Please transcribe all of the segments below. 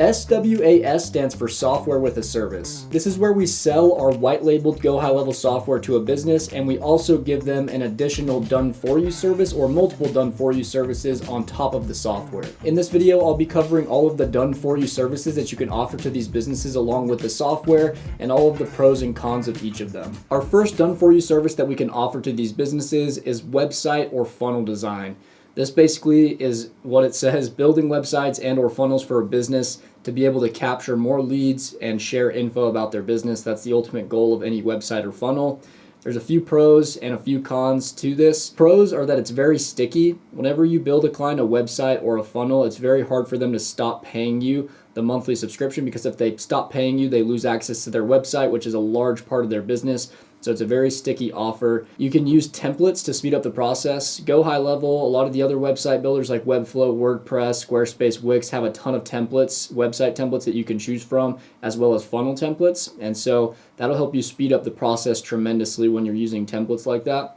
SWAS stands for Software with a Service. This is where we sell our white labeled GoHighLevel software to a business, and we also give them an additional done for you service or multiple done for you services on top of the software. In this video, I'll be covering all of the done for you services that you can offer to these businesses along with the software and all of the pros and cons of each of them. Our first done for you service that we can offer to these businesses is website or funnel design. This basically is what it says, building websites and or funnels for a business to be able to capture more leads and share info about their business. That's the ultimate goal of any website or funnel. There's a few pros and a few cons to this. Pros are that it's very sticky. Whenever you build a client a website or a funnel, it's very hard for them to stop paying you the monthly subscription, because if they stop paying you, they lose access to their website, which is a large part of their business. So it's a very sticky offer. You can use templates to speed up the process. GoHighLevel, a lot of the other website builders like Webflow, WordPress, Squarespace, Wix have a ton of templates, website templates that you can choose from, as well as funnel templates. And so that'll help you speed up the process tremendously when you're using templates like that.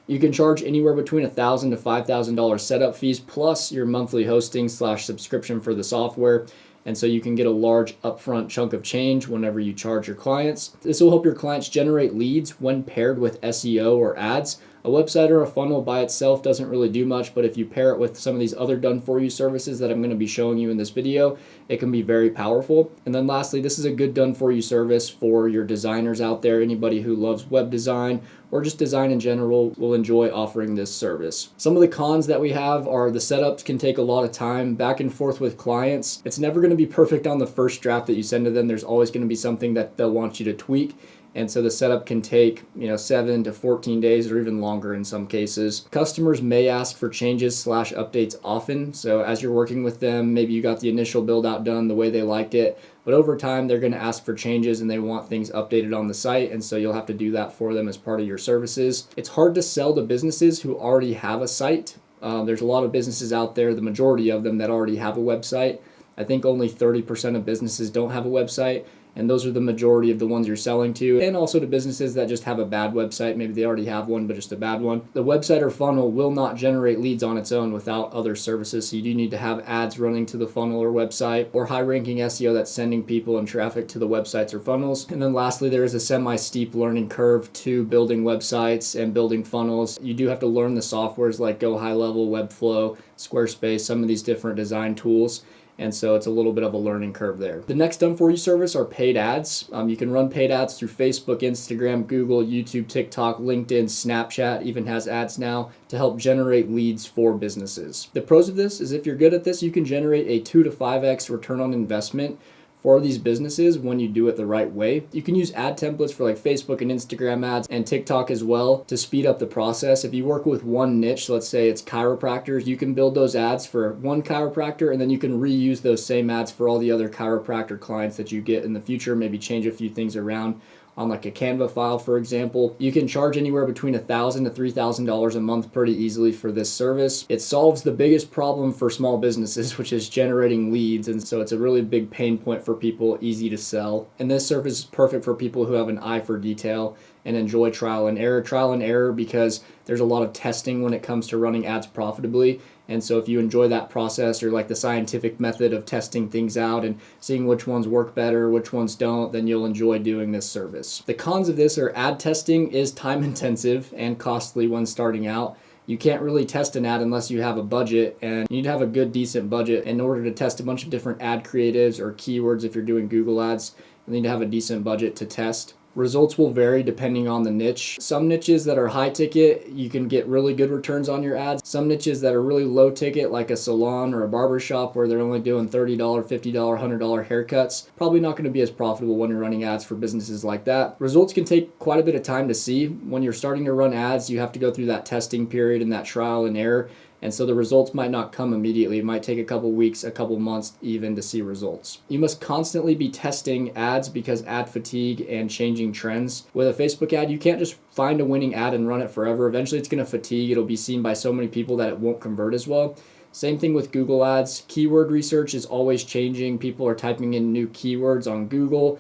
You can charge anywhere between $1,000 to $5,000 setup fees plus your monthly hosting / subscription for the software. And so you can get a large upfront chunk of change whenever you charge your clients. This will help your clients generate leads when paired with SEO or ads. A website or a funnel by itself doesn't really do much, but if you pair it with some of these other done-for-you services that I'm going to be showing you in this video, it can be very powerful. And then lastly, this is a good done-for-you service for your designers out there. Anybody who loves web design or just design in general will enjoy offering this service. Some of the cons that we have are the setups can take a lot of time, back and forth with clients. It's never going to be perfect on the first draft that you send to them. There's always going to be something that they'll want you to tweak. And so the setup can take 7 to 14 days or even longer in some cases. Customers may ask for changes / updates often. So as you're working with them, maybe you got the initial build out done the way they liked it, but over time they're going to ask for changes and they want things updated on the site. And so you'll have to do that for them as part of your services. It's hard to sell to businesses who already have a site. There's a lot of businesses out there, the majority of them, that already have a website. I think only 30% of businesses don't have a website. And those are the majority of the ones you're selling to, and also to businesses that just have a bad website. Maybe they already have one, but just a bad one. The website or funnel will not generate leads on its own without other services. So you do need to have ads running to the funnel or website, or high-ranking SEO that's sending people and traffic to the websites or funnels. And then lastly, there is a semi-steep learning curve to building websites and building funnels. You do have to learn the softwares like GoHighLevel, Webflow, Squarespace, some of these different design tools. And so it's a little bit of a learning curve there. The next done for you service are paid ads. You can run paid ads through Facebook, Instagram, Google, YouTube, TikTok, LinkedIn, Snapchat even has ads now to help generate leads for businesses. The pros of this is if you're good at this, you can generate a 2 to 5x return on investment for these businesses when you do it the right way. You can use ad templates for like Facebook and Instagram ads and TikTok as well to speed up the process. If you work with one niche, let's say it's chiropractors, you can build those ads for one chiropractor and then you can reuse those same ads for all the other chiropractor clients that you get in the future, maybe change a few things around on like a Canva file, for example. You can charge anywhere between $1,000 to $3,000 a month pretty easily for this service. It solves the biggest problem for small businesses, which is generating leads. And so it's a really big pain point for people, easy to sell. And this service is perfect for people who have an eye for detail and enjoy trial and error. Trial and error because there's a lot of testing when it comes to running ads profitably. And so if you enjoy that process or like the scientific method of testing things out and seeing which ones work better, which ones don't, then you'll enjoy doing this service. The cons of this are ad testing is time intensive and costly when starting out. You can't really test an ad unless you have a budget, and you need to have a good, decent budget in order to test a bunch of different ad creatives or keywords. If you're doing Google ads, you need to have a decent budget to test. Results will vary depending on the niche. Some niches that are high ticket, you can get really good returns on your ads. Some niches that are really low ticket, like a salon or a barber shop where they're only doing $30, $50, $100 haircuts, probably not going to be as profitable when you're running ads for businesses like that. Results can take quite a bit of time to see. When you're starting to run ads, you have to go through that testing period and that trial and error. And so the results might not come immediately. It might take a couple weeks, a couple months even to see results. You must constantly be testing ads because ad fatigue and changing trends. With a Facebook ad, you can't just find a winning ad and run it forever. Eventually it's going to fatigue. It'll be seen by so many people that it won't convert as well. Same thing with Google ads. Keyword research is always changing. People are typing in new keywords on Google.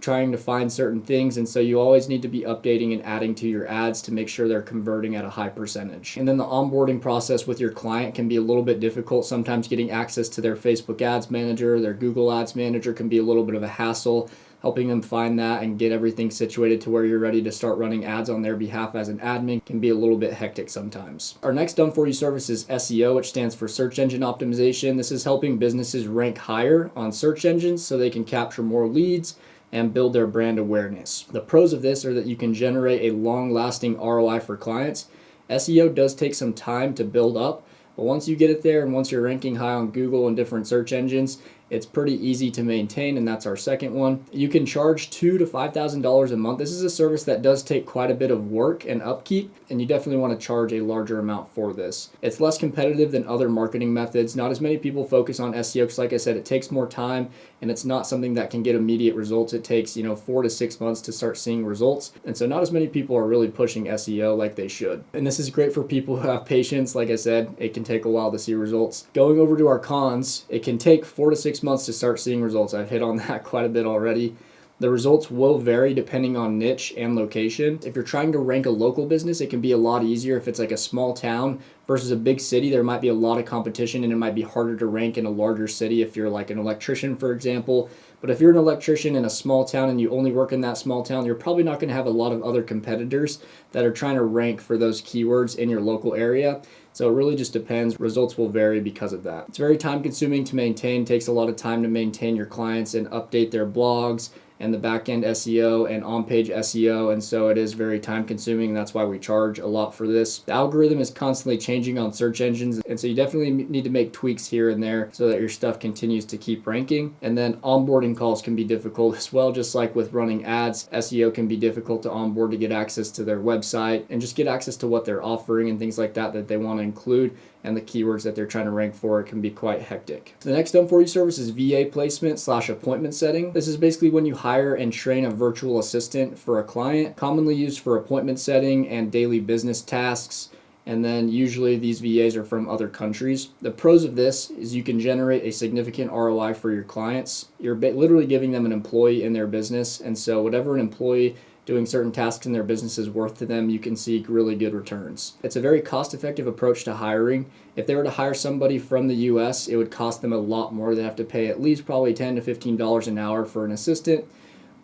trying to find certain things, and so you always need to be updating and adding to your ads to make sure they're converting at a high percentage. And then the onboarding process with your client can be a little bit difficult. Sometimes getting access to their Facebook Ads Manager, their Google Ads Manager can be a little bit of a hassle. Helping them find that and get everything situated to where you're ready to start running ads on their behalf as an admin can be a little bit hectic sometimes. Our next done for you service is SEO, which stands for search engine optimization. This is helping businesses rank higher on search engines so they can capture more leads and build their brand awareness. The pros of this are that you can generate a long-lasting ROI for clients. SEO does take some time to build up, but once you get it there and once you're ranking high on Google and different search engines, it's pretty easy to maintain, and that's our second one. You can charge $2,000 to $5,000 a month. This is a service that does take quite a bit of work and upkeep, and you definitely want to charge a larger amount for this. It's less competitive than other marketing methods. Not as many people focus on SEO because, like I said, it takes more time, and it's not something that can get immediate results. It takes 4 to 6 months to start seeing results, and so not as many people are really pushing SEO like they should. And this is great for people who have patience. Like I said, it can take a while to see results. Going over to our cons, it can take 4 to 6 months to start seeing results. I've hit on that quite a bit already. The results will vary depending on niche and location. If you're trying to rank a local business, it can be a lot easier. If it's like a small town versus a big city, there might be a lot of competition and it might be harder to rank in a larger city if you're like an electrician, for example. But if you're an electrician in a small town and you only work in that small town, you're probably not going to have a lot of other competitors that are trying to rank for those keywords in your local area. So it really just depends. Results will vary because of that. It's very time consuming to maintain, takes a lot of time to maintain your clients and update their blogs and the back-end SEO and on-page SEO, and so it is very time-consuming. That's why we charge a lot for this. The algorithm is constantly changing on search engines, and so you definitely need to make tweaks here and there so that your stuff continues to keep ranking. And then onboarding calls can be difficult as well, just like with running ads. SEO can be difficult to onboard to get access to their website and just get access to what they're offering and things like that they want to include, and the keywords that they're trying to rank for. It can be quite hectic. The next done for you service is VA placement / appointment setting. This is basically when you hire and train a virtual assistant for a client, commonly used for appointment setting and daily business tasks. And then usually these VAs are from other countries. The pros of this is you can generate a significant ROI for your clients. You're literally giving them an employee in their business, and so whatever an employee doing certain tasks in their business is worth to them, you can see really good returns. It's a very cost-effective approach to hiring. If they were to hire somebody from the US, it would cost them a lot more. They'd have to pay at least probably $10 to $15 an hour for an assistant.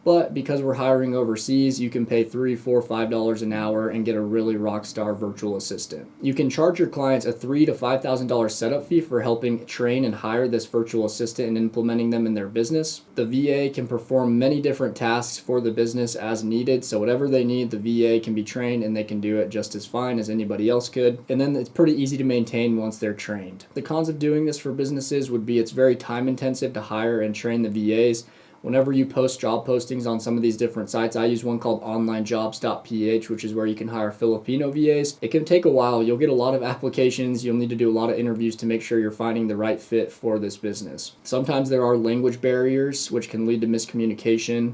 But because we're hiring overseas, you can pay $3, $4, $5 an hour and get a really rock star virtual assistant. You can charge your clients a $3,000 to $5,000 setup fee for helping train and hire this virtual assistant and implementing them in their business. The VA can perform many different tasks for the business as needed, so whatever they need, the VA can be trained and they can do it just as fine as anybody else could. And then it's pretty easy to maintain once they're trained. The cons of doing this for businesses would be it's very time intensive to hire and train the VAs. Whenever you post job postings on some of these different sites, I use one called onlinejobs.ph, which is where you can hire Filipino VAs. It can take a while. You'll get a lot of applications. You'll need to do a lot of interviews to make sure you're finding the right fit for this business. Sometimes there are language barriers, which can lead to miscommunication.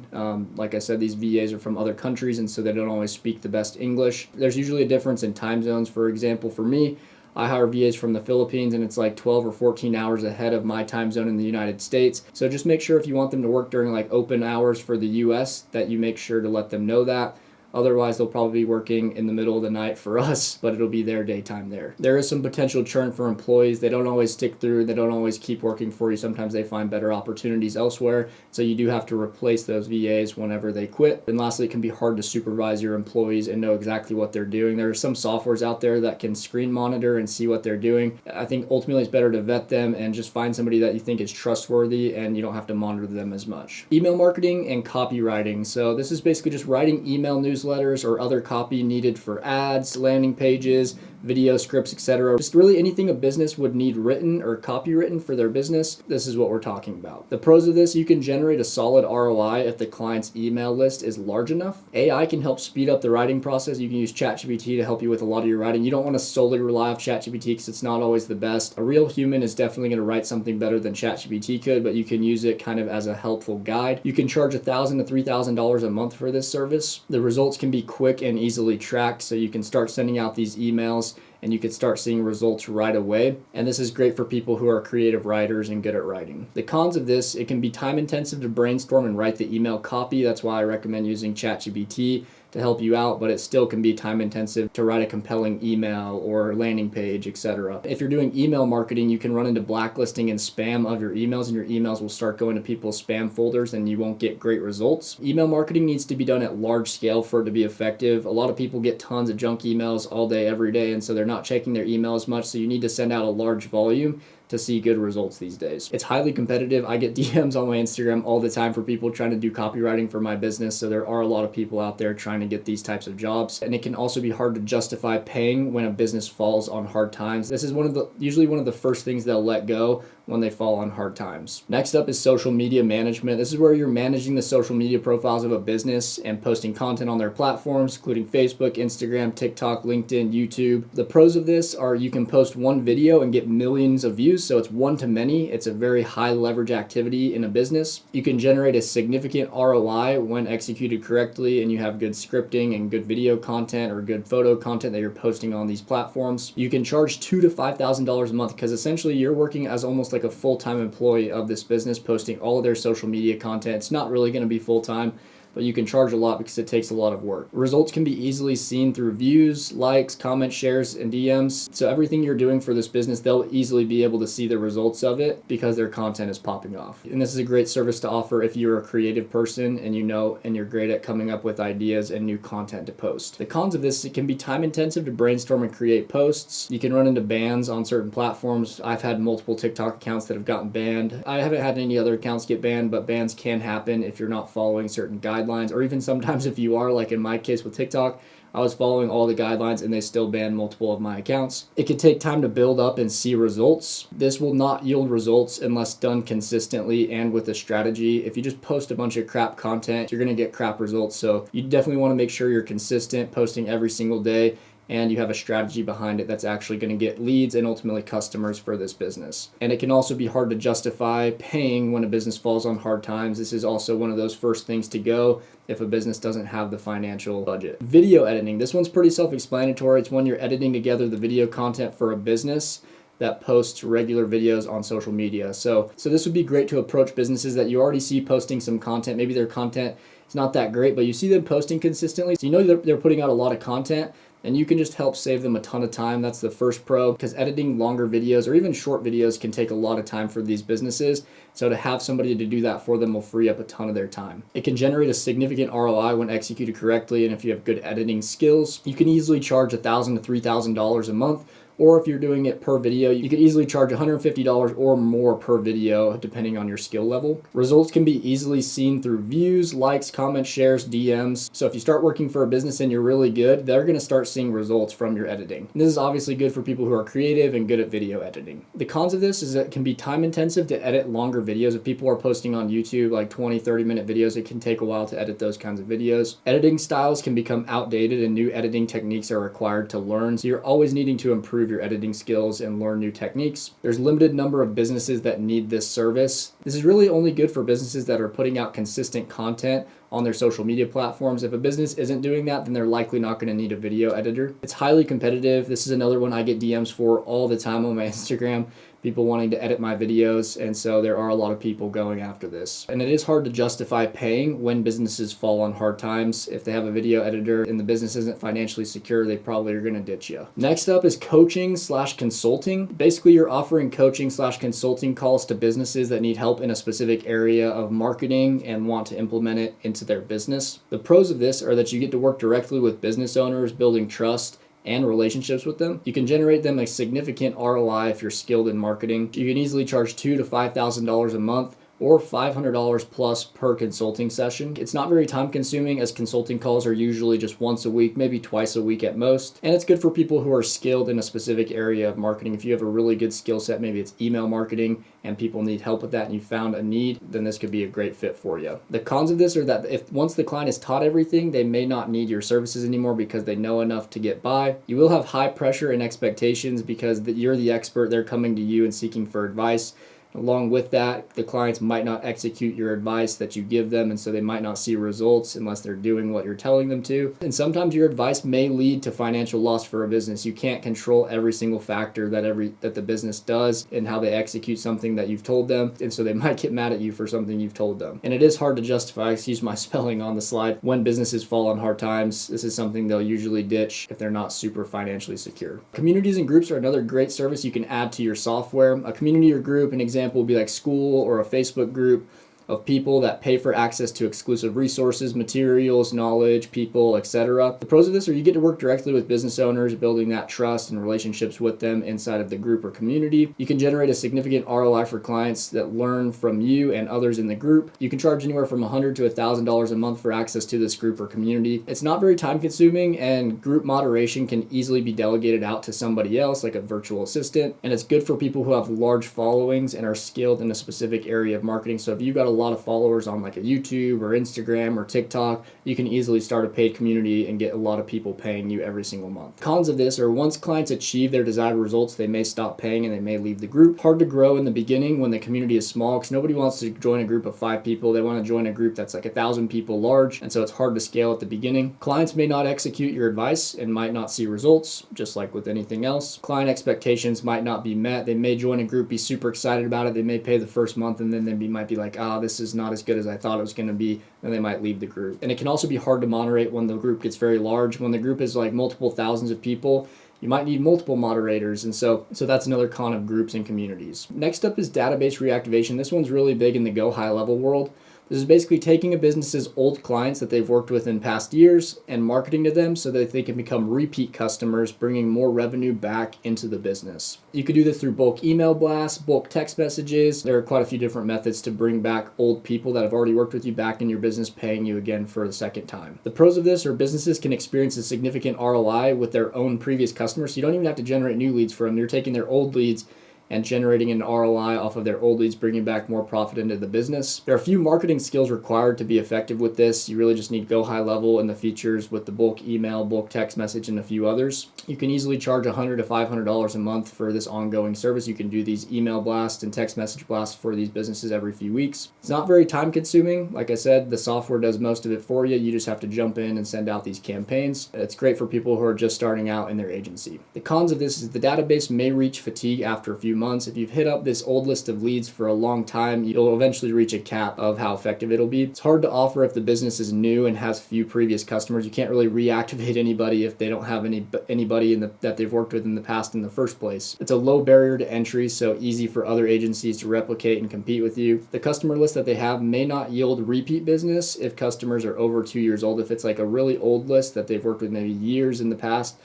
Like I said, these VAs are from other countries, and so they don't always speak the best English. There's usually a difference in time zones. For example, for me, I hire VAs from the Philippines and it's like 12 or 14 hours ahead of my time zone in the United States. So just make sure if you want them to work during like open hours for the US that you make sure to let them know that. Otherwise, they'll probably be working in the middle of the night for us, but it'll be their daytime there. There is some potential churn for employees. They don't always stick through. They don't always keep working for you. Sometimes they find better opportunities elsewhere. So you do have to replace those VAs whenever they quit. And lastly, it can be hard to supervise your employees and know exactly what they're doing. There are some softwares out there that can screen monitor and see what they're doing. I think ultimately it's better to vet them and just find somebody that you think is trustworthy and you don't have to monitor them as much. Email marketing and copywriting. So this is basically just writing email newsletters or other copy needed for ads, landing pages, video scripts, etc. Just really anything a business would need written or copywritten for their business. This is what we're talking about. The pros of this, you can generate a solid ROI if the client's email list is large enough. AI can help speed up the writing process. You can use ChatGPT to help you with a lot of your writing. You don't want to solely rely on ChatGPT because it's not always the best. A real human is definitely going to write something better than ChatGPT could, but you can use it kind of as a helpful guide. You can charge $1,000 to $3,000 a month for this service. The results can be quick and easily tracked, so you can start sending out these emails and you could start seeing results right away. And this is great for people who are creative writers and good at writing. The cons of this, it can be time intensive to brainstorm and write the email copy. That's why I recommend using ChatGPT to help you out, but it still can be time intensive to write a compelling email or landing page, etc. If you're doing email marketing, you can run into blacklisting and spam of your emails, and your emails will start going to people's spam folders and you won't get great results. Email marketing needs to be done at large scale for it to be effective. A lot of people get tons of junk emails all day, every day, and so they're not checking their email as much, so you need to send out a large volume to see good results these days. It's highly competitive. I get DMs on my Instagram all the time for people trying to do copywriting for my business, so there are a lot of people out there trying to get these types of jobs, and it can also be hard to justify paying when a business falls on hard times. This is usually one of the first things they'll let go when they fall on hard times. Next up is social media management. This is where you're managing the social media profiles of a business and posting content on their platforms, including Facebook, Instagram, TikTok, LinkedIn, YouTube. The pros of this are you can post one video and get millions of views, so it's one to many. It's a very high leverage activity in a business. You can generate a significant ROI when executed correctly, and you have good scripting and good video content or good photo content that you're posting on these platforms. You can charge $2,000 to $5,000 a month because essentially you're working as almost like a full-time employee of this business, posting all of their social media content. It's not really going to be full-time, but you can charge a lot because it takes a lot of work. Results can be easily seen through views, likes, comments, shares, and DMs. So everything you're doing for this business, they'll easily be able to see the results of it because their content is popping off. And this is a great service to offer if you're a creative person and you're great at coming up with ideas and new content to post. The cons of this, it can be time intensive to brainstorm and create posts. You can run into bans on certain platforms. I've had multiple TikTok accounts that have gotten banned. I haven't had any other accounts get banned, but bans can happen if you're not following certain guidelines, or even sometimes if you are, like in my case with TikTok, I was following all the guidelines and they still banned multiple of my accounts. It can take time to build up and see results. This will not yield results unless done consistently and with a strategy. If you just post a bunch of crap content, you're going to get crap results. So you definitely want to make sure you're consistent, posting every single day, and you have a strategy behind it that's actually going to get leads and ultimately customers for this business. And it can also be hard to justify paying when a business falls on hard times. This is also one of those first things to go if a business doesn't have the financial budget. Video editing. This one's pretty self-explanatory. It's when you're editing together the video content for a business that posts regular videos on social media. So this would be great to approach businesses that you already see posting some content. Maybe their content is not that great, but you see them posting consistently. So you know they're putting out a lot of content, and you can just help save them a ton of time. That's the first pro, because editing longer videos or even short videos can take a lot of time for these businesses. So to have somebody to do that for them will free up a ton of their time. It can generate a significant ROI when executed correctly, and if you have good editing skills, you can easily charge $1,000 to $3,000 a month. Or if you're doing it per video, you could easily charge $150 or more per video, depending on your skill level. Results can be easily seen through views, likes, comments, shares, DMs. So if you start working for a business and you're really good, they're going to start seeing results from your editing. And this is obviously good for people who are creative and good at video editing. The cons of this is that it can be time intensive to edit longer videos. If people are posting on YouTube like 20, 30-minute videos, it can take a while to edit those kinds of videos. Editing styles can become outdated and new editing techniques are required to learn. So you're always needing to improve your editing skills and learn new techniques. There's limited number of businesses that need this service. This is really only good for businesses that are putting out consistent content on their social media platforms. If a business isn't doing that, then they're likely not going to need a video editor. It's highly competitive. This is another one I get DMs for all the time on my Instagram. People wanting to edit my videos, and so there are a lot of people going after this. And it is hard to justify paying when businesses fall on hard times. If they have a video editor and the business isn't financially secure, they probably are going to ditch you. Next up is coaching/consulting. Basically, you're offering coaching/consulting calls to businesses that need help in a specific area of marketing and want to implement it into their business. The pros of this are that you get to work directly with business owners, building trust and relationships with them. You can generate them a significant ROI if you're skilled in marketing. You can easily charge $2,000 to $5,000 a month or $500 plus per consulting session. It's not very time consuming, as consulting calls are usually just once a week, maybe twice a week at most. And it's good for people who are skilled in a specific area of marketing. If you have a really good skill set, maybe it's email marketing and people need help with that and you found a need, then this could be a great fit for you. The cons of this are that if once the client is taught everything, they may not need your services anymore because they know enough to get by. You will have high pressure and expectations because you're the expert. They're coming to you and seeking for advice. Along with that, the clients might not execute your advice that you give them, and so they might not see results unless they're doing what you're telling them to. And sometimes your advice may lead to financial loss for a business. You can't control every single factor that the business does and how they execute something that you've told them, and so they might get mad at you for something you've told them. And it is hard to justify, excuse my spelling on the slide, when businesses fall on hard times. This is something they'll usually ditch if they're not super financially secure. Communities and groups are another great service you can add to your software. A community or group, an example would be like school or a Facebook group of people that pay for access to exclusive resources, materials, knowledge, people, etc. The pros of this are you get to work directly with business owners, building that trust and relationships with them inside of the group or community. You can generate a significant ROI for clients that learn from you and others in the group. You can charge anywhere from $100 to $1,000 a month for access to this group or community. It's not very time consuming, and group moderation can easily be delegated out to somebody else, like a virtual assistant. And it's good for people who have large followings and are skilled in a specific area of marketing. So if you've got a lot of followers on like a YouTube or Instagram or TikTok, you can easily start a paid community and get a lot of people paying you every single month. Cons of this are once clients achieve their desired results, they may stop paying and they may leave the group. Hard to grow in the beginning when the community is small, because nobody wants to join a group of 5 people. They want to join a group that's like 1,000 people large, and so it's hard to scale at the beginning. Clients may not execute your advice and might not see results, just like with anything else. Client expectations might not be met. They may join a group, be super excited about it. They may pay the first month, and then they might be like, this is not as good as I thought it was going to be, and they might leave the group. And it can also be hard to moderate when the group gets very large. When the group is like multiple thousands of people, you might need multiple moderators, and so that's another con of groups and communities. Next up is database reactivation. This one's really big in the GoHighLevel world. This is basically taking a business's old clients that they've worked with in past years and marketing to them so that they can become repeat customers, bringing more revenue back into the business. You could do this through bulk email blasts, bulk text messages. There are quite a few different methods to bring back old people that have already worked with you back in your business, paying you again for the second time. The pros of this are businesses can experience a significant ROI with their own previous customers, so you don't even have to generate new leads for them. You're taking their old leads and generating an ROI off of their old leads, bringing back more profit into the business. There are a few marketing skills required to be effective with this. You really just need GoHighLevel and the features with the bulk email, bulk text message, and a few others. You can easily charge $100 to $500 a month for this ongoing service. You can do these email blasts and text message blasts for these businesses every few weeks. It's not very time consuming. Like I said, the software does most of it for you. You just have to jump in and send out these campaigns. It's great for people who are just starting out in their agency. The cons of this is the database may reach fatigue after a few months. If you've hit up this old list of leads for a long time, you'll eventually reach a cap of how effective it'll be. It's hard to offer if the business is new and has few previous customers. You can't really reactivate anybody if they don't have anybody that they've worked with in the past in the first place. It's a low barrier to entry, so easy for other agencies to replicate and compete with you. The customer list that they have may not yield repeat business if customers are over 2 years old. If it's like a really old list that they've worked with maybe years in the past,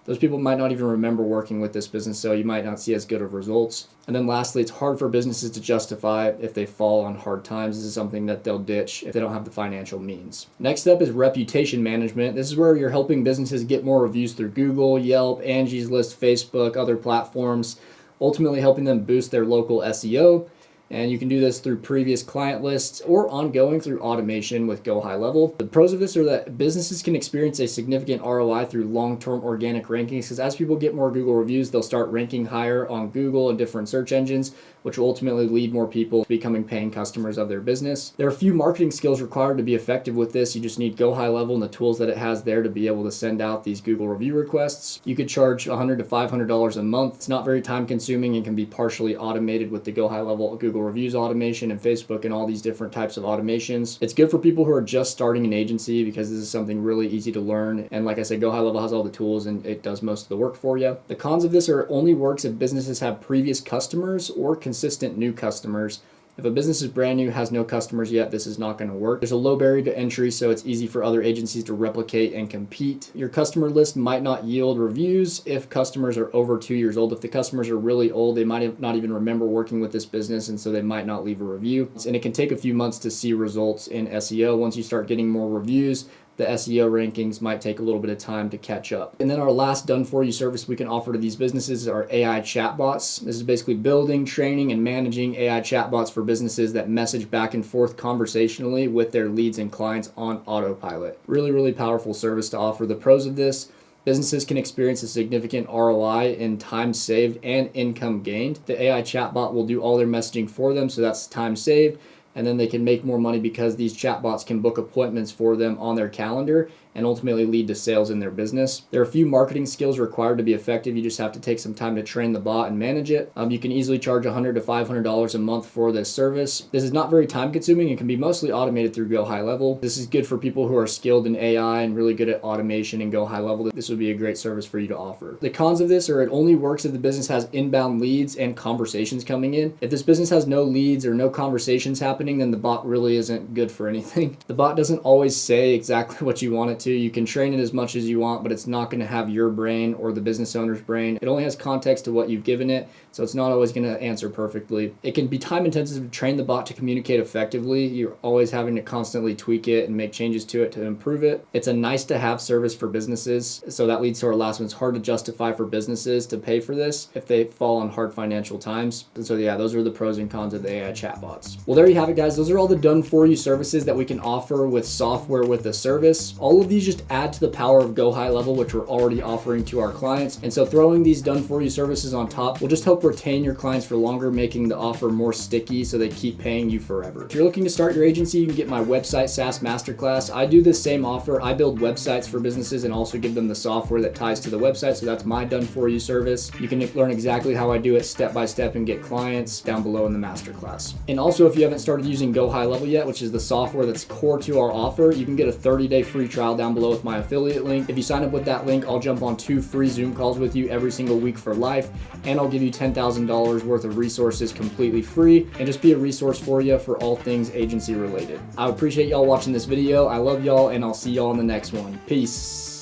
those people might not even remember working with this business, so you might not see as good of results. And then lastly, it's hard for businesses to justify if they fall on hard times. This is something that they'll ditch if they don't have the financial means. Next up is reputation management. This is where you're helping businesses get more reviews through Google, Yelp, Angie's List, Facebook, other platforms, ultimately helping them boost their local SEO. And you can do this through previous client lists or ongoing through automation with GoHighLevel. The pros of this are that businesses can experience a significant ROI through long-term organic rankings, because as people get more Google reviews, they'll start ranking higher on Google and different search engines, which will ultimately lead more people to becoming paying customers of their business. There are a few marketing skills required to be effective with this. You just need GoHighLevel and the tools that it has there to be able to send out these Google review requests. You could charge $100 to $500 a month. It's not very time consuming and can be partially automated with the GoHighLevel Google reviews automation and Facebook and all these different types of automations. It's good for people who are just starting an agency because this is something really easy to learn. And like I said, GoHighLevel has all the tools and it does most of the work for you. The cons of this are only works if businesses have previous customers or consistent new customers. If a business is brand new, has no customers yet, this is not going to work. There's a low barrier to entry, so it's easy for other agencies to replicate and compete. Your customer list might not yield reviews if customers are over 2 years old. If the customers are really old, they might not even remember working with this business, and so they might not leave a review. And it can take a few months to see results in SEO. Once you start getting more reviews, the SEO rankings might take a little bit of time to catch up. And then our last done-for-you service we can offer to these businesses are AI chatbots. This is basically building, training, and managing AI chatbots for businesses that message back and forth conversationally with their leads and clients on autopilot. Really, really powerful service to offer. The pros of this: Businesses can experience a significant ROI in time saved and income gained. The AI chatbot will do all their messaging for them, so that's time saved. And then they can make more money because these chatbots can book appointments for them on their calendar and ultimately lead to sales in their business. There are a few marketing skills required to be effective. You just have to take some time to train the bot and manage it. You can easily charge $100 to $500 a month for this service. This is not very time consuming and can be mostly automated through GoHighLevel. This is good for people who are skilled in AI and really good at automation and GoHighLevel. This would be a great service for you to offer. The cons of this are it only works if the business has inbound leads and conversations coming in. If this business has no leads or no conversations happening, then the bot really isn't good for anything. The bot doesn't always say exactly what you want it to. You can train it as much as you want, but it's not going to have your brain or the business owner's brain. It only has context to what you've given it, so it's not always going to answer perfectly. It can be time intensive to train the bot to communicate effectively. You're always having to constantly tweak it and make changes to it to improve it. It's a nice to have service for businesses, so that leads to our last one. It's hard to justify for businesses to pay for this if they fall on hard financial times. And so yeah, those are the pros and cons of the AI chatbots. Well, there you have it, guys. Those are all the done for you services that we can offer with software with a service. All of these just add to the power of GoHighLevel, which we're already offering to our clients. And so throwing these done for you services on top will just help retain your clients for longer, making the offer more sticky so they keep paying you forever. If you're looking to start your agency, you can get my website SaaS Masterclass. I do this same offer. I build websites for businesses and also give them the software that ties to the website. So that's my done for you service. You can learn exactly how I do it step by step and get clients down below in the masterclass. And also, if you haven't started using GoHighLevel yet, which is the software that's core to our offer, you can get a 30-day free trial down below with my affiliate link. If you sign up with that link, I'll jump on 2 free Zoom calls with you every single week for life, and I'll give you $10,000 worth of resources completely free and just be a resource for you for all things agency related. I appreciate y'all watching this video. I love y'all, and I'll see y'all in the next one. Peace.